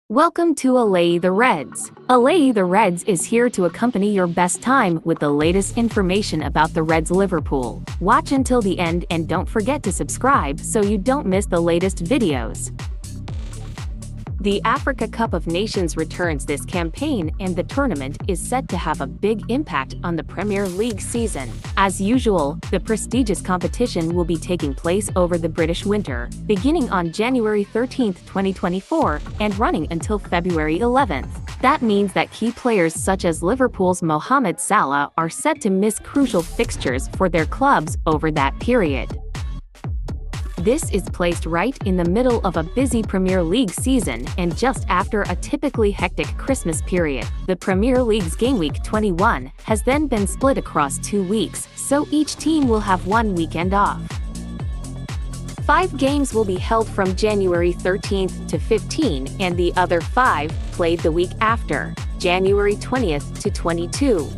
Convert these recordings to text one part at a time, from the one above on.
Welcome to Allay the Reds. Allay the Reds is here to accompany your best time with the latest information about the Reds Liverpool. Watch until the end and don't forget to subscribe so you don't miss the latest videos. The Africa Cup of Nations returns this campaign, and the tournament is set to have a big impact on the Premier League season. As usual, the prestigious competition will be taking place over the British winter, beginning on January 13, 2024, and running until February 11th. That means that key players such as Liverpool's Mohamed Salah are set to miss crucial fixtures for their clubs over that period. This is placed right in the middle of a busy Premier League season and just after a typically hectic Christmas period. The Premier League's Game Week 21 has then been split across 2 weeks, so each team will have one weekend off. 5 games will be held from January 13th to 15, and the other 5 played the week after, January 20th to 22.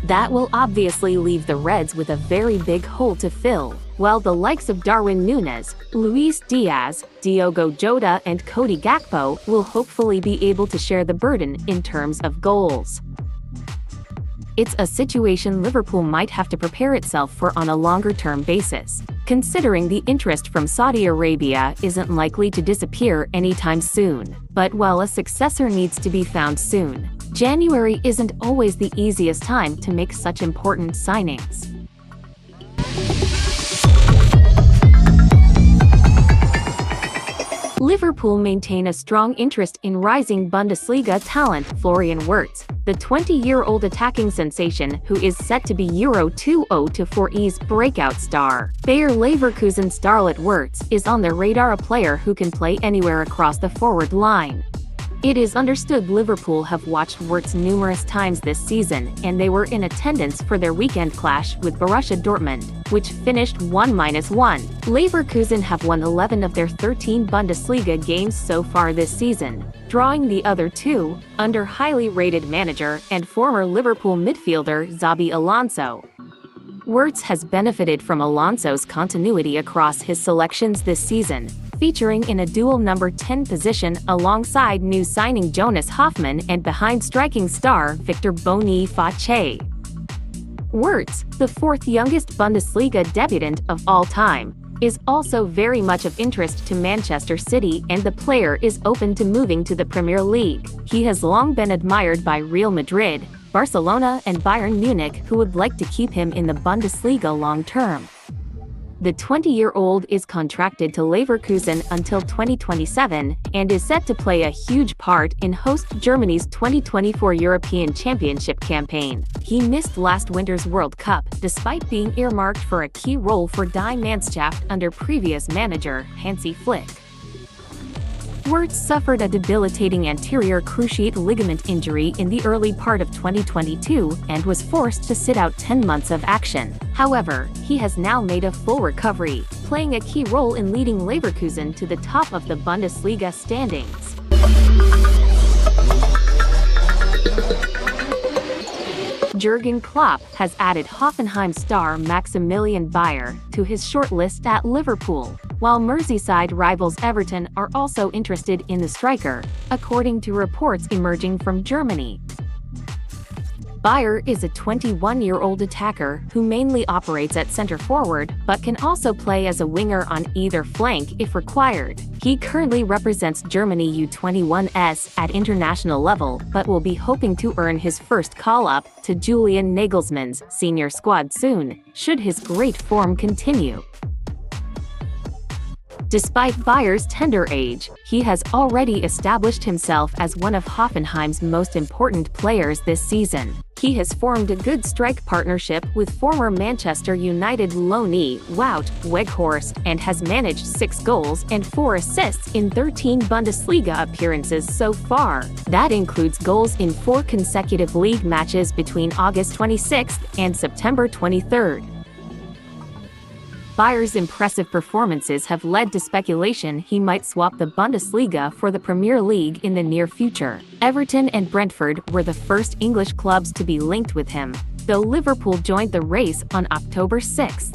That will obviously leave the Reds with a very big hole to fill, while the likes of Darwin Núñez, Luis Diaz, Diogo Jota and Cody Gakpo will hopefully be able to share the burden in terms of goals. It's a situation Liverpool might have to prepare itself for on a longer-term basis, considering the interest from Saudi Arabia isn't likely to disappear anytime soon. But while a successor needs to be found soon, January isn't always the easiest time to make such important signings. Liverpool maintain a strong interest in rising Bundesliga talent Florian Wirtz, the 20-year-old attacking sensation who is set to be Euro 2024's breakout star. Beier Leverkusen Starlet Wirtz is on their radar, a player who can play anywhere across the forward line. It is understood Liverpool have watched Wirtz numerous times this season, and they were in attendance for their weekend clash with Borussia Dortmund, which finished 1-1. Leverkusen have won 11 of their 13 Bundesliga games so far this season, drawing the other 2 under highly rated manager and former Liverpool midfielder Xabi Alonso. Wirtz has benefited from Alonso's continuity across his selections this season, featuring in a dual number 10 position alongside new signing Jonas Hoffmann and behind striking star Victor Boniface. Wirtz, the 4th youngest Bundesliga debutant of all time, is also very much of interest to Manchester City, and the player is open to moving to the Premier League. He has long been admired by Real Madrid, Barcelona and Bayern Munich, who would like to keep him in the Bundesliga long-term. The 20-year-old is contracted to Leverkusen until 2027 and is set to play a huge part in host Germany's 2024 European Championship campaign. He missed last winter's World Cup despite being earmarked for a key role for Die Mannschaft under previous manager Hansi Flick. Wirtz suffered a debilitating anterior cruciate ligament injury in the early part of 2022 and was forced to sit out 10 months of action. However, he has now made a full recovery, playing a key role in leading Leverkusen to the top of the Bundesliga standings. Jurgen Klopp has added Hoffenheim star Maximilian Beier to his shortlist at Liverpool, while Merseyside rivals Everton are also interested in the striker, according to reports emerging from Germany. Beier is a 21-year-old attacker who mainly operates at center forward but can also play as a winger on either flank if required. He currently represents Germany U21s at international level but will be hoping to earn his first call-up to Julian Nagelsmann's senior squad soon, should his great form continue. Despite Beier's tender age, he has already established himself as one of Hoffenheim's most important players this season. He has formed a good strike partnership with former Manchester United loanee Wout Weghorst and has managed 6 goals and 4 assists in 13 Bundesliga appearances so far. That includes goals in 4 consecutive league matches between August 26th and September 23rd. Beier's impressive performances have led to speculation he might swap the Bundesliga for the Premier League in the near future. Everton and Brentford were the first English clubs to be linked with him, though Liverpool joined the race on October 6.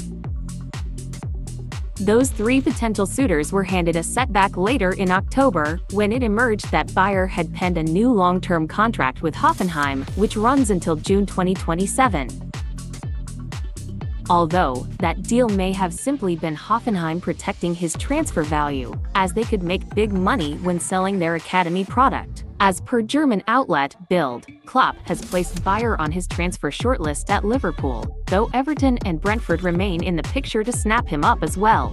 Those three potential suitors were handed a setback later in October, when it emerged that Beier had penned a new long-term contract with Hoffenheim, which runs until June 2027. Although, that deal may have simply been Hoffenheim protecting his transfer value, as they could make big money when selling their academy product. As per German outlet Bild, Klopp has placed Beier on his transfer shortlist at Liverpool, though Everton and Brentford remain in the picture to snap him up as well.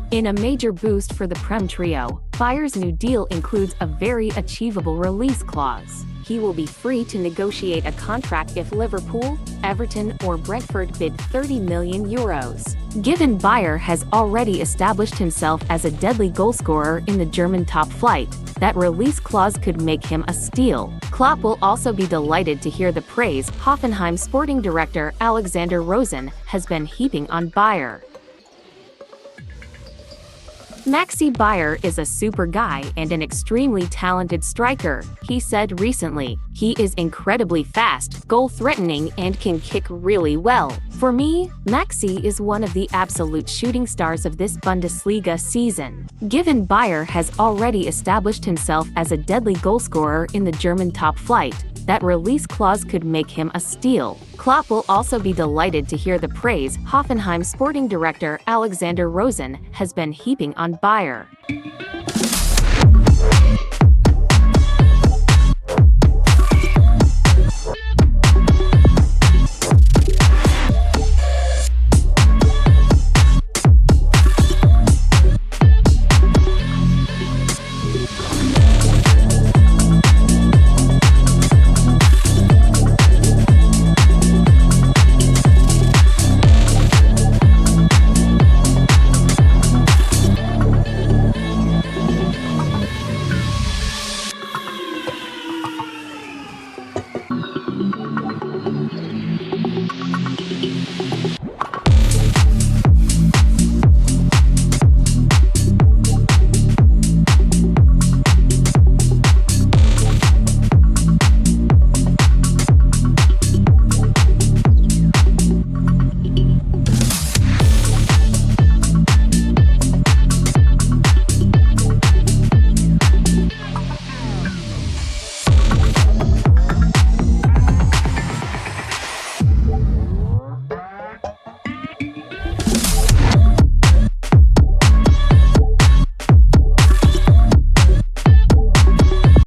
In a major boost for the Prem trio, Beier's new deal includes a very achievable release clause. He will be free to negotiate a contract if Liverpool, Everton or Brentford bid €30 million. Given Beier has already established himself as a deadly goalscorer in the German top flight, that release clause could make him a steal. Klopp will also be delighted to hear the praise Hoffenheim sporting director Alexander Rosen has been heaping on Beier. Maxi Beier is a super guy and an extremely talented striker, he said recently. He is incredibly fast, goal-threatening and can kick really well. For me, Maxi is one of the absolute shooting stars of this Bundesliga season. Given Beier has already established himself as a deadly goalscorer in the German top flight, that release clause could make him a steal. Klopp will also be delighted to hear the praise Hoffenheim sporting director Alexander Rosen has been heaping on Beier.